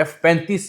F-35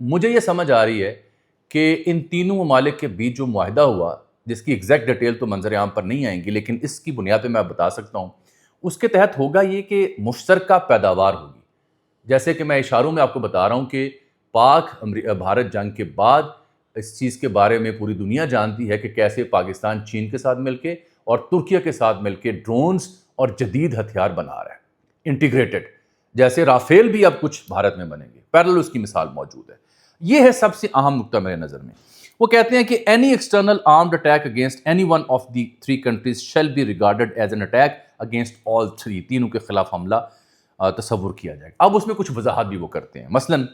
مجھے یہ سمجھ آ رہی ہے کہ ان تینوں ممالک کے بیچ جو معاہدہ ہوا، جس کی ایگزیکٹ ڈیٹیل تو منظر عام پر نہیں آئیں گی، لیکن اس کی بنیاد پہ میں بتا سکتا ہوں، اس کے تحت ہوگا یہ کہ مشترکہ پیداوار ہوگی. جیسے کہ میں اشاروں میں آپ کو بتا رہا ہوں کہ پاک بھارت جنگ کے بعد اس چیز کے بارے میں پوری دنیا جانتی ہے کہ کیسے پاکستان چین کے ساتھ مل کے اور ترکیہ کے ساتھ مل کے ڈرونز اور جدید ہتھیار بنا رہا ہے، انٹیگریٹڈ. جیسے رافیل بھی اب کچھ بھارت میں بنیں گے، پیرلل اس کی مثال موجود ہے. یہ ہے سب سے اہم نقطہ میرے نظر میں. وہ کہتے ہیں کہ any external armed attack against any one of the three countries shall be regarded as an attack against all three. تینوں کے خلاف حملہ تصور کیا جائے گا. اب اس میں کچھ وضاحت بھی وہ کرتے ہیں. مثلاً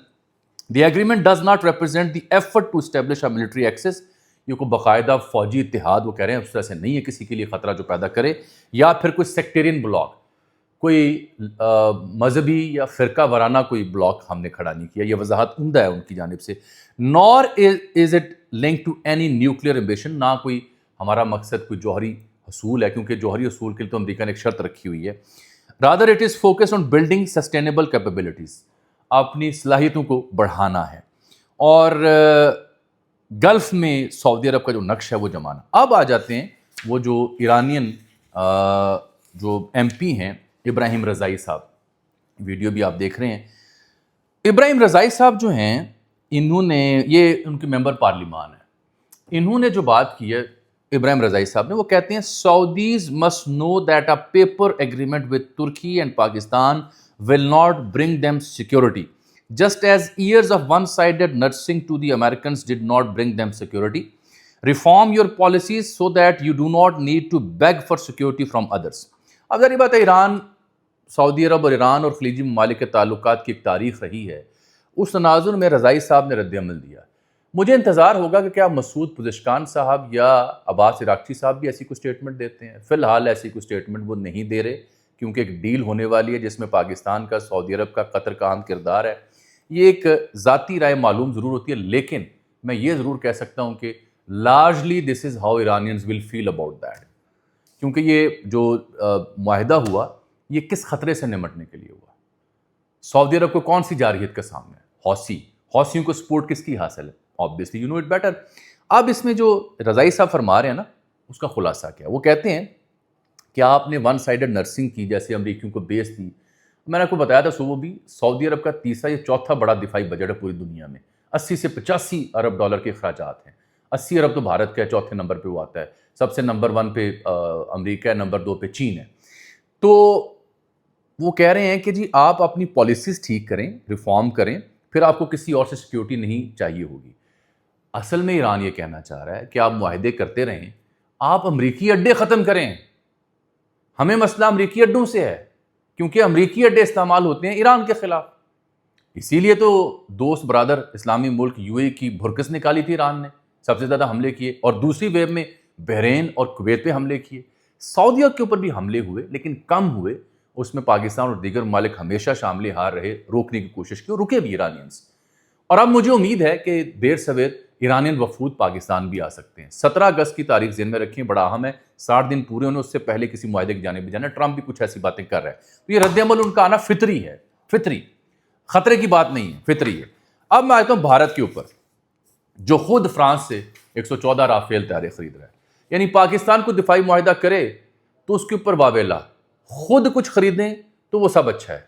the agreement does not represent the effort to establish a military axis. یہ کوئی باقاعدہ فوجی اتحاد وہ کہہ رہے ہیں اس طرح سے نہیں ہے کسی کے لیے خطرہ جو پیدا کرے، یا پھر کوئی سیکٹیرین بلاک، کوئی مذہبی یا فرقہ وارانہ کوئی بلاک ہم نے کھڑا نہیں کیا. یہ وضاحت عمدہ ہے ان کی جانب سے. Nor is it link to any nuclear ambition. نہ کوئی ہمارا مقصد کوئی جوہری حصول ہے، کیونکہ جوہری حصول کے لیے تو امریکہ نے ایک شرط رکھی ہوئی ہے. Rather it is focus on building sustainable capabilities. اپنی صلاحیتوں کو بڑھانا ہے اور گلف میں سعودی عرب کا جو نقش ہے وہ جمانا. اب آ جاتے ہیں وہ جو ایرانین جو ایم پی ہیں ابراہیم رضائی صاحب. ویڈیو بھی آپ دیکھ رہے ہیں. ابراہیم رضائی صاحب جو ہیں، انہوں نے، یہ ان کے ممبر پارلیمان ہیں، انہوں نے جو بات کی ہے ابراہیم رضائی صاحب نے، وہ کہتے ہیں Saudis must know that a paper agreement with Turkey and Pakistan will not bring them security, just as years of one-sided nursing to the Americans did not bring them security. Reform your policies so that you do not need to beg for security from others. اب ظاہر بات ہے ایران، سعودی عرب اور ایران اور خلیجی ممالک کے تعلقات کی ایک تاریخ رہی ہے. اس تناظر میں رضائی صاحب نے رد عمل دیا. مجھے انتظار ہوگا کہ کیا مسعود پزشکان صاحب یا عباس عراقچی صاحب بھی ایسی کوئی سٹیٹمنٹ دیتے ہیں. فی الحال ایسی کوئی سٹیٹمنٹ وہ نہیں دے رہے، کیونکہ ایک ڈیل ہونے والی ہے جس میں پاکستان کا سعودی عرب کا قطر کا اہم کردار ہے. یہ ایک ذاتی رائے معلوم ضرور ہوتی ہے، لیکن میں یہ ضرور کہہ سکتا ہوں کہ largely this is how Iranians will feel about that. کیونکہ یہ جو معاہدہ ہوا یہ کس خطرے سے نمٹنے کے لیے ہوا؟ سعودی عرب کو کون سی جارحیت کا سامنا ہے؟ حوثیوں کو سپورٹ کس کی حاصل ہے؟ obviously you know it better. اب اس میں جو رضائی صاحب فرما رہے ہیں نا، اس کا خلاصہ کیا ہے؟ وہ کہتے ہیں کہ آپ نے ون سائیڈڈ نرسنگ کی، جیسے امریکیوں کو بیس دی. میں نے آپ کو بتایا تھا صبح بھی، سعودی عرب کا تیسرا یا چوتھا بڑا دفاعی بجٹ ہے پوری دنیا میں. 80 سے 85 ارب ڈالر کے اخراجات ہیں. 80 ارب تو بھارت کا ہے، چوتھے نمبر پہ وہ آتا ہے. سب سے نمبر 1 پہ امریکہ ہے، نمبر 2 پہ چین ہے. تو وہ کہہ رہے ہیں کہ جی آپ اپنی پالیسیز ٹھیک کریں، ریفارم کریں، پھر آپ کو کسی اور سے سیکیورٹی نہیں چاہیے ہوگی. اصل میں ایران یہ کہنا چاہ رہا ہے کہ آپ معاہدے کرتے رہیں، آپ امریکی اڈے ختم کریں. ہمیں مسئلہ امریکی اڈوں سے ہے، کیونکہ امریکی اڈے استعمال ہوتے ہیں ایران کے خلاف. اسی لیے تو دوست برادر اسلامی ملک یو اے کی بھرکس نکالی تھی ایران نے، سب سے زیادہ حملے کیے، اور دوسری ویو میں بحرین اور کویت پہ حملے کیے. سعودیہ کے اوپر بھی حملے ہوئے لیکن کم ہوئے. اس میں پاکستان اور دیگر ممالک ہمیشہ شامل ہار رہے، روکنے کی کوشش کی اور رکے بھی ایرانینز. اور اب مجھے امید ہے کہ دیر سویر ایرانین وفود پاکستان بھی آ سکتے ہیں. 17 اگست کی تاریخ ذہن میں رکھیں، بڑا اہم ہے. 60 دن پورے ہونے اس سے پہلے کسی معاہدے کی جانب بھی جانا ہے. ٹرمپ بھی کچھ ایسی باتیں کر رہا ہے. تو یہ رد عمل ان کا آنا فطری ہے، فطری، خطرے کی بات نہیں ہے، فطری ہے. اب میں آتا ہوں بھارت کے اوپر، جو خود فرانس سے 114 رافیل طیارے خرید رہا ہے. یعنی پاکستان کو دفاعی معاہدہ کرے تو اس کے اوپر واویلا، خود کچھ خریدیں تو وہ سب اچھا ہے،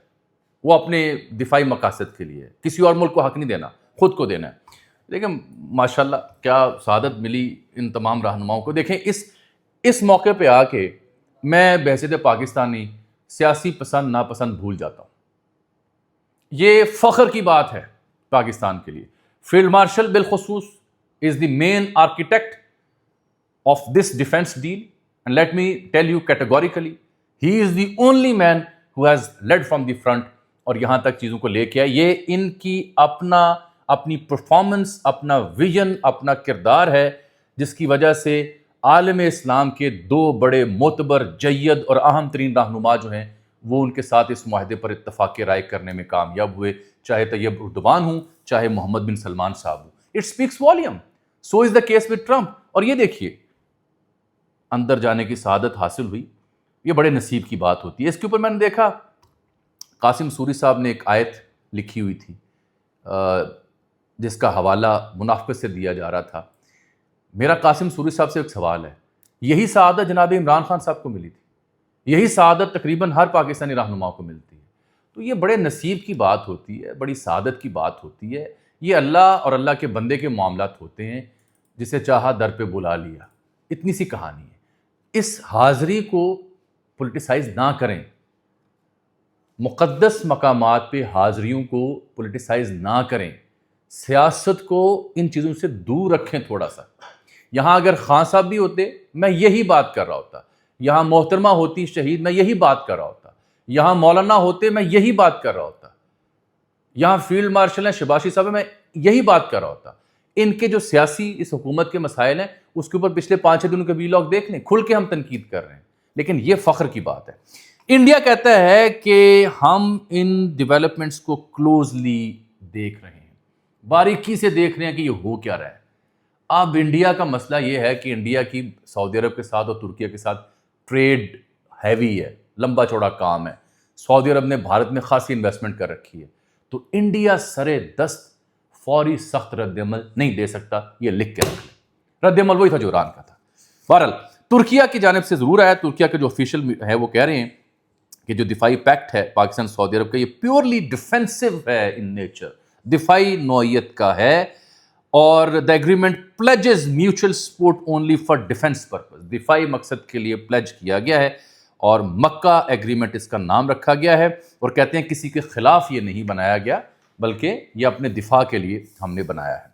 وہ اپنے دفاعی مقاصد کے لیے، کسی اور ملک کو حق نہیں دینا، خود کو دینا ہے. لیکن ماشاءاللہ کیا سعادت ملی ان تمام رہنماؤں کو. دیکھیں اس موقع پہ آ کے میں بحیثیت پاکستانی سیاسی پسند ناپسند بھول جاتا ہوں. یہ فخر کی بات ہے پاکستان کے لیے. فیلڈ مارشل بالخصوص is the main architect of this defence deal, and let me tell you categorically he is the only man who has led from the front, اور یہاں تک چیزوں کو لے کے آئے. یہ ان کی اپنی پرفارمنس, اپنا ویژن, اپنا کردار ہے جس کی وجہ سے عالم اسلام کے 2 بڑے معتبر, جید اور اہم ترین رہنما جو ہیں وہ ان کے ساتھ اس معاہدے پر اتفاق رائے کرنے میں کامیاب ہوئے, چاہے طیب اردوان ہوں چاہے محمد بن سلمان صاحب ہوں. It speaks volume. So is the case with Trump. اور یہ دیکھیے اندر جانے کی سعادت حاصل ہوئی, یہ بڑے نصیب کی بات ہوتی ہے. اس کے اوپر میں نے دیکھا قاسم سوری صاحب نے ایک آیت لکھی ہوئی تھی جس کا حوالہ منافقت سے دیا جا رہا تھا. میرا قاسم سوری صاحب سے ایک سوال ہے, یہی سعادت جناب عمران خان صاحب کو ملی تھی, یہی سعادت تقریباً ہر پاکستانی رہنماؤں کو ملتی ہے. تو یہ بڑے نصیب کی بات ہوتی ہے, بڑی سعادت کی بات ہوتی ہے. یہ اللہ اور اللہ کے بندے کے معاملات ہوتے ہیں, جسے چاہا در پہ بلا لیا. اتنی سی کہانی ہے. اس حاضری کو پولیٹیسائز نہ کریں, مقدس مقامات پہ حاضریوں کو پولیٹیسائز نہ کریں, سیاست کو ان چیزوں سے دور رکھیں تھوڑا سا. یہاں اگر خان صاحب بھی ہوتے میں یہی بات کر رہا ہوتا, یہاں محترمہ ہوتی شہید میں یہی بات کر رہا ہوتا, یہاں مولانا ہوتے میں یہی بات کر رہا ہوتا, یہاں فیلڈ مارشل ہیں شباشی صاحب میں یہی بات کر رہا ہوتا. ان کے جو سیاسی اس حکومت کے مسائل ہیں اس کے اوپر پچھلے 5-6 دنوں کے ویلاگ دیکھ لیں, کھل کے ہم تنقید کر رہے ہیں. لیکن یہ فخر کی بات ہے. انڈیا کہتا ہے کہ ہم ان ڈیولپمنٹس کو کلوزلی دیکھ رہے ہیں, باریکی سے دیکھ رہے ہیں کہ یہ ہو کیا رہا ہے. اب انڈیا کا مسئلہ یہ ہے کہ انڈیا کی سعودی عرب کے ساتھ اور ترکیہ کے ساتھ ٹریڈ ہیوی ہے, لمبا چوڑا کام ہے. سعودی عرب نے بھارت میں خاصی انویسٹمنٹ کر رکھی ہے. تو انڈیا سرے دست فوری سخت رد عمل نہیں دے سکتا, یہ لکھ کے رکھ لیں. رد عمل وہی تھا جو ایران کا تھا. بہرحال ترکیہ کی جانب سے ضرور آیا. ترکیہ کے جو آفیشیل ہے وہ کہہ رہے ہیں کہ جو دفاعی پیکٹ ہے پاکستان سعودی عرب کا, یہ پیورلی ڈیفینسو ہے ان نیچر, دفاعی نوعیت کا ہے. اور the agreement pledges mutual support only for defense purpose, دفاعی مقصد کے لیے پلیج کیا گیا ہے, اور مکہ ایگریمنٹ اس کا نام رکھا گیا ہے. اور کہتے ہیں کسی کے خلاف یہ نہیں بنایا گیا بلکہ یہ اپنے دفاع کے لیے ہم نے بنایا ہے.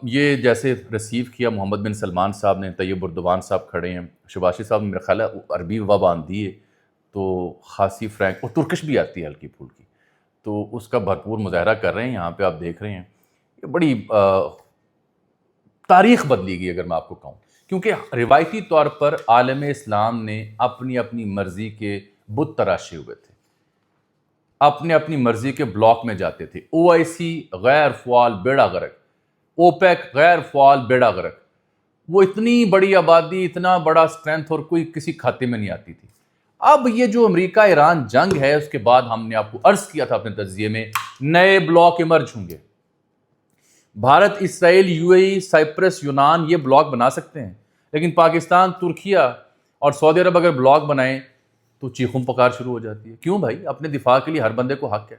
یہ جیسے ریسیو کیا محمد بن سلمان صاحب نے, طیب اردوان صاحب کھڑے ہیں, شباشی صاحب نے میرا خیال ہے عربی وبا آندھی ہے تو خاصی فرینک, اور ترکش بھی آتی ہے ہلکی پھلکی, تو اس کا بھرپور مظاہرہ کر رہے ہیں. یہاں پہ آپ دیکھ رہے ہیں بڑی تاریخ بدلی گئی اگر میں آپ کو کہوں, کیونکہ روایتی طور پر عالم اسلام نے اپنی اپنی مرضی کے بت تراشے ہوئے تھے, اپنے اپنی مرضی کے بلاک میں جاتے تھے. OIC غیر فعال بیڑا غرق, OPEC غیر فعال بیڑا غرق. وہ اتنی بڑی آبادی, اتنا بڑا اسٹرینتھ, اور کوئی کسی کھاتے میں نہیں آتی تھی. اب یہ جو امریکہ ایران جنگ ہے اس کے بعد ہم نے آپ کو عرض کیا تھا اپنے تجزیے میں, نئے بلاک ایمرج ہوں گے. بھارت, اسرائیل, UAE, سائپرس, یونان یہ بلاک بنا سکتے ہیں, لیکن پاکستان, ترکیہ اور سعودی عرب اگر بلاک بنائیں تو چیخوں پکار شروع ہو جاتی ہے. کیوں بھائی؟ اپنے دفاع کے لیے ہر بندے کو حق ہے.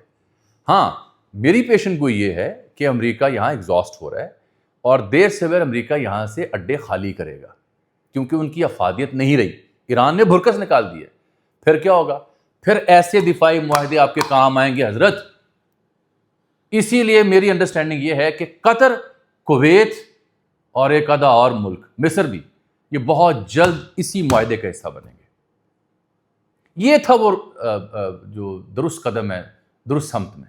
ہاں, میری پیشن گوئی یہ ہے کہ امریکہ یہاں ایگزاسٹ ہو رہا ہے, اور دیر سے دیر امریکہ یہاں سے اڈے خالی کرے گا, کیونکہ ان کی افادیت نہیں رہی. ایران نے بھرکس نکال دی ہے. پھر کیا ہوگا؟ پھر ایسے دفاعی معاہدے آپ کے کام آئیں گے حضرت. اسی لیے میری انڈرسٹینڈنگ یہ ہے کہ قطر, کویت اور ایک آدھا اور ملک, مصر بھی, یہ بہت جلد اسی معاہدے کا حصہ بنیں گے. یہ تھا وہ جو درست قدم ہے درست سمت میں.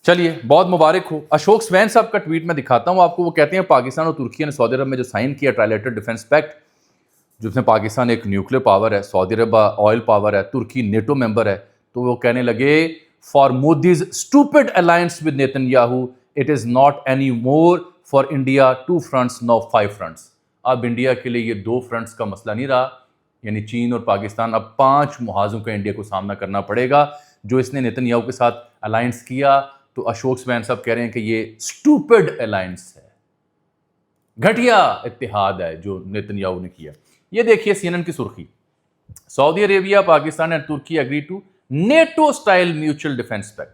چلیے بہت مبارک ہو. اشوک سوین صاحب کا ٹویٹ میں دکھاتا ہوں آپ کو. وہ کہتے ہیں پاکستان اور ترکیہ نے سعودی عرب میں جو سائن کیا ٹرائلیٹرل ڈیفنس پیکٹ, جس میں پاکستان ایک نیوکلیر پاور ہے, سعودی عرب آئل پاور ہے, ترکی نیٹو ممبر ہے, تو وہ کہنے لگے for Modi's stupid alliance with Netanyahu, it is not anymore for India 2 fronts, now 5 fronts. اب انڈیا کے لیے یہ 2 فرنٹس کا مسئلہ نہیں رہا, یعنی چین اور پاکستان, اب 5 محاذوں کا انڈیا کو سامنا کرنا پڑے گا جو اس نے نیتن یاہو کے ساتھ الائنس کیا. تو اشوک سوین صاحب کہہ رہے ہیں کہ یہ اسٹوپڈ الائنس ہے, گھٹیا اتحاد ہے جو نیتن یاہو نے کیا. یہ دیکھیے CNN کی سرخی, Saudi Arabia, Pakistan and Turkey agree to NATO style mutual defence pact.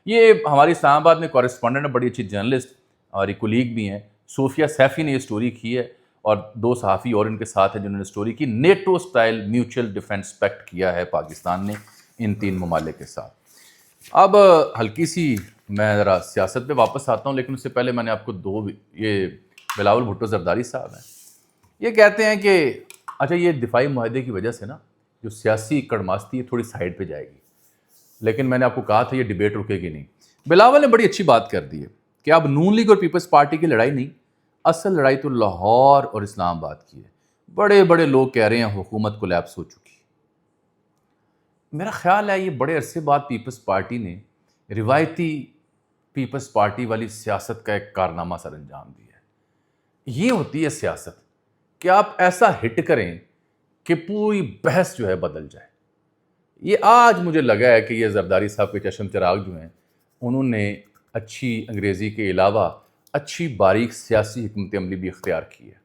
یہ ہماری اسلام آباد میں کورسپونڈنٹ ہے, بڑی اچھی جرنلسٹ اور ایک کولیگ بھی ہیں, صوفیہ سیفی نے یہ سٹوری کی ہے, اور 2 صحافی اور ان کے ساتھ ہیں جنہوں نے سٹوری کی. NATO style mutual defence pact کیا ہے پاکستان نے ان 3 ممالک کے ساتھ. اب ہلکی سی میں ذرا سیاست پہ واپس آتا ہوں, لیکن اس سے پہلے میں نے آپ کو 2 یہ بلاول بھٹو زرداری صاحب ہیں, یہ کہتے ہیں کہ اچھا یہ دفاعی معاہدے کی وجہ سے نا جو سیاسی کڑماستی ہے تھوڑی سائڈ پہ جائے گی, لیکن میں نے آپ کو کہا تھا یہ ڈیبیٹ رکے گی نہیں. بلاول نے بڑی اچھی بات کر دی ہے کہ اب نون لیگ اور پیپلز پارٹی کی لڑائی نہیں, اصل لڑائی تو لاہور اور اسلام آباد کی ہے. بڑے بڑے لوگ کہہ رہے ہیں حکومت کولیپس ہو چکی. میرا خیال ہے یہ بڑے عرصے بعد پیپلز پارٹی نے روایتی پیپلز پارٹی والی سیاست کا ایک کارنامہ سر انجام دیا ہے. یہ ہوتی ہے سیاست کہ آپ ایسا ہٹ کریں کہ پوری بحث جو ہے بدل جائے. یہ آج مجھے لگا ہے کہ یہ زرداری صاحب کے چشم چراغ جو ہیں انہوں نے اچھی انگریزی کے علاوہ اچھی باریک سیاسی حکمت عملی بھی اختیار کی ہے.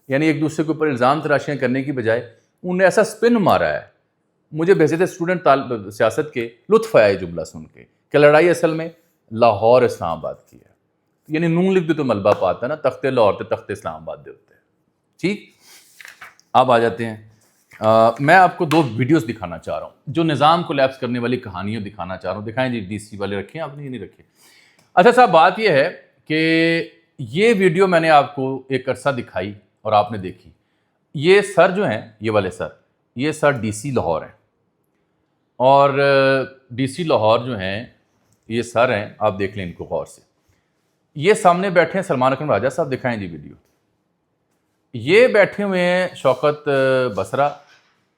یعنی ایک دوسرے کے اوپر الزام تراشیاں کرنے کی بجائے انہوں نے ایسا سپن مارا ہے. مجھے بحیثیت اسٹوڈنٹ سیاست کے لطف آیا یہ جملہ سن کے کہ لڑائی اصل میں لاہور اسلام آباد کی ہے. یعنی نون لکھ دے تو ملبہ پاتا ہے نا، تخت لاہور تے تخت اسلام آباد دے ہوتے ہیں. ٹھیک، اب آ جاتے ہیں. میں آپ کو 2 ویڈیوز دکھانا چاہ رہا ہوں جو نظام کو لیپس کرنے والی کہانیوں دکھانا چاہ رہا ہوں. دکھائیں جی، ڈی سی والے رکھیں آپ نے، یہ نہیں رکھے. اچھا صاحب، بات یہ ہے کہ یہ ویڈیو میں نے آپ کو ایک عرصہ دکھائی اور آپ نے دیکھی. یہ سر جو ہیں، یہ والے سر، یہ سر ڈی سی لاہور ہیں. اور ڈی سی لاہور جو ہیں یہ سر ہیں، آپ دیکھ لیں ان کو غور سے. یہ سامنے بیٹھے ہیں سلمان اکرم راجہ صاحب، دکھائیں جی ویڈیو. یہ بیٹھے ہوئے ہیں شوکت بسرا،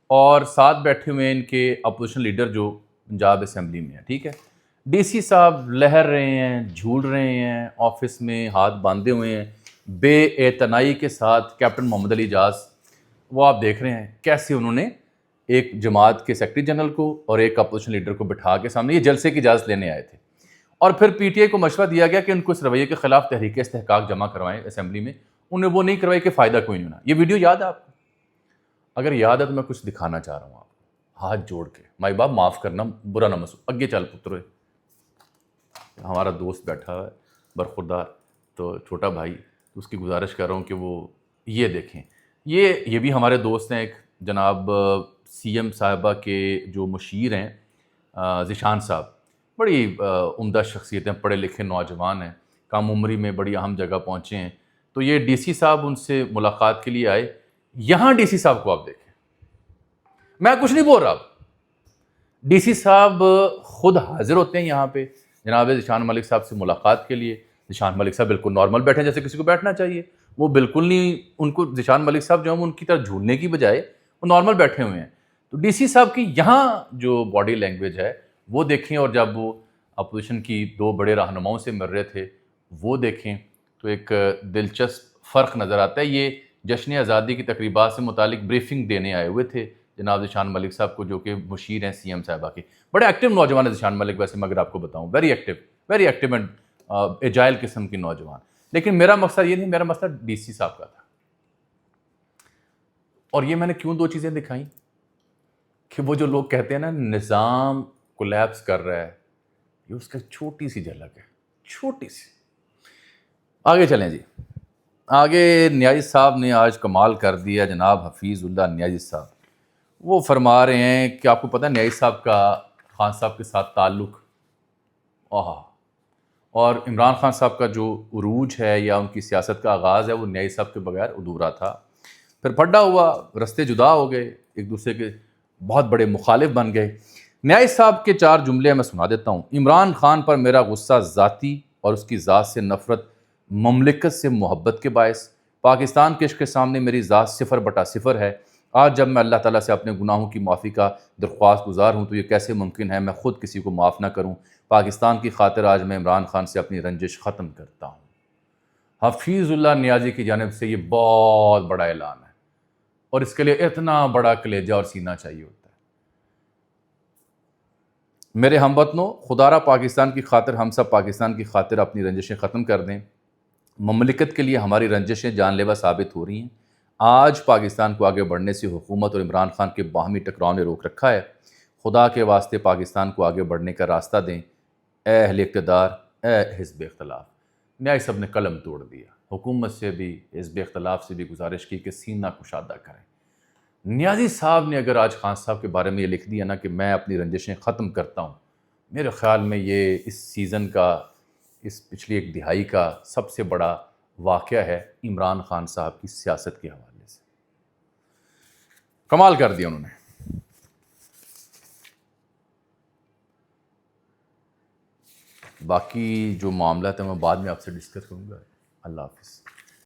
اور ساتھ بیٹھے ہوئے ہیں ان کے اپوزیشن لیڈر جو پنجاب اسمبلی میں ہیں. ٹھیک ہے، ڈی سی صاحب لہر رہے ہیں، جھول رہے ہیں، آفس میں ہاتھ باندھے ہوئے ہیں بے اعتنائی کے ساتھ. کیپٹن محمد علی اعجاز، وہ آپ دیکھ رہے ہیں کیسے انہوں نے ایک جماعت کے سیکرٹری جنرل کو اور ایک اپوزیشن لیڈر کو بٹھا کے سامنے یہ جلسے کی اجازت لینے آئے تھے. اور پھر پی ٹی آئی کو مشورہ دیا گیا کہ ان کو اس رویے کے خلاف تحریک استحقاق جمع کروائیں اسمبلی میں. انہیں وہ نہیں کروائی کہ فائدہ کوئی نہیں ہونا. یہ ویڈیو یاد ہے آپ کو؟ اگر یاد ہے تو میں کچھ دکھانا چاہ رہا ہوں آپ کو، ہاتھ جوڑ کے. مائی باپ معاف کرنا، برا نہ مسو، اگے چل پترے. ہمارا دوست بیٹھا ہے برخوردار، تو چھوٹا بھائی، اس کی گزارش کر رہا ہوں کہ وہ یہ دیکھیں. یہ بھی ہمارے دوست ہیں، ایک جناب سی ایم صاحبہ کے جو مشیر ہیں ذیشان صاحب، بڑی عمدہ شخصیت ہیں، پڑھے لکھے نوجوان ہیں، کم عمری میں بڑی اہم جگہ پہنچے ہیں. تو یہ ڈی سی صاحب ان سے ملاقات کے لیے آئے. یہاں ڈی سی صاحب کو آپ دیکھیں، میں کچھ نہیں بول رہا. ڈی سی صاحب خود حاضر ہوتے ہیں یہاں پہ جناب ذیشان ملک صاحب سے ملاقات کے لیے. ذیشان ملک صاحب بالکل نارمل بیٹھے ہیں جیسے کسی کو بیٹھنا چاہیے. وہ بالکل نہیں، ان کو ذیشان ملک صاحب جو ہیں ان کی طرح جھولنے کی بجائے وہ نارمل بیٹھے ہوئے ہیں. تو ڈی سی صاحب کی یہاں جو باڈی لینگویج ہے وہ دیکھیں، اور جب وہ اپوزیشن کی 2 بڑے رہنماؤں سے مل رہے تھے وہ دیکھیں تو ایک دلچسپ فرق نظر آتا ہے. یہ جشن آزادی کی تقریبات سے متعلق بریفنگ دینے آئے ہوئے تھے جناب ذیشان ملک صاحب کو، جو کہ مشیر ہیں سی ایم صاحبہ کے. بڑے ایکٹیو نوجوان ہے ذیشان ملک، ویسے میں اگر آپ کو بتاؤں ویری ایکٹیو اینڈ ایجائل قسم کی نوجوان. لیکن میرا مقصد یہ نہیں، میرا مقصد ڈی سی صاحب کا تھا. اور یہ میں نے کیوں 2 چیزیں دکھائیں کہ وہ جو لوگ کہتے ہیں نا نظام کولیپس کر رہا ہے، یہ اس کا چھوٹی سی جھلک ہے، چھوٹی سی. آگے چلیں جی. آگے نیازی صاحب نے آج کمال کر دیا، جناب حفیظ اللہ نیازی صاحب. وہ فرما رہے ہیں کہ آپ کو پتہ ہے نیازی صاحب کا خان صاحب کے ساتھ تعلق، اور عمران خان صاحب کا جو عروج ہے یا ان کی سیاست کا آغاز ہے وہ نیازی صاحب کے بغیر ادھورا تھا. پھر پھڈا ہوا، رستے جدا ہو گئے، ایک دوسرے کے بہت بڑے مخالف بن گئے. نیازی صاحب کے 4 جملے میں سنا دیتا ہوں. عمران خان پر میرا غصہ ذاتی اور اس کی ذات سے نفرت مملکت سے محبت کے باعث. پاکستان کے عشق کے سامنے میری ذات 0/0 ہے. آج جب میں اللہ تعالیٰ سے اپنے گناہوں کی معافی کا درخواست گزار ہوں تو یہ کیسے ممکن ہے میں خود کسی کو معاف نہ کروں. پاکستان کی خاطر آج میں عمران خان سے اپنی رنجش ختم کرتا ہوں. حفیظ اللہ نیازی کی جانب سے یہ بہت بڑا اعلان ہے، اور اس کے لیے اتنا بڑا کلیجہ اور سینہ چاہیے ہوتا ہے. میرے ہم وطنوں، خدا را پاکستان کی خاطر ہم سب پاکستان کی خاطر اپنی رنجشیں ختم کر دیں. مملکت کے لیے ہماری رنجشیں جان لیوا ثابت ہو رہی ہیں. آج پاکستان کو آگے بڑھنے سے حکومت اور عمران خان کے باہمی ٹکراؤ نے روک رکھا ہے. خدا کے واسطے پاکستان کو آگے بڑھنے کا راستہ دیں. اے اہل اقتدار، اے حزب اختلاف. نیازی صاحب نے قلم توڑ دیا. حکومت سے بھی حزب اختلاف سے بھی گزارش کی کہ سینہ کشادہ کریں. نیازی صاحب نے اگر آج خان صاحب کے بارے میں یہ لکھ دیا نا کہ میں اپنی رنجشیں ختم کرتا ہوں، میرے خیال میں یہ اس سیزن کا، اس پچھلی 1 دہائی کا سب سے بڑا واقعہ ہے عمران خان صاحب کی سیاست کے حوالے سے. کمال کر دیا انہوں نے. باقی جو معاملات ہیں میں بعد میں آپ سے ڈسکس کروں گا. اللہ حافظ.